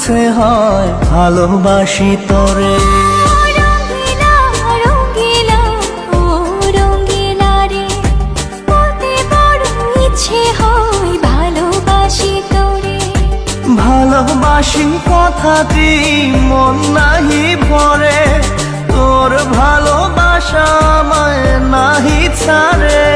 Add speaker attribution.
Speaker 1: ইচ্ছে হয় ভালোবাসি তোরে।
Speaker 2: রঙ্গিলা রঙ্গিলা ও রঙ্গিলা রে, বলতে বড় ইচ্ছে হয় ভালোবাসি তোরে।
Speaker 1: ভালোবাসি কথাটি মন নাহি ভরে, তোর ভালোবাসা আমায় নাহি ছাড়ে।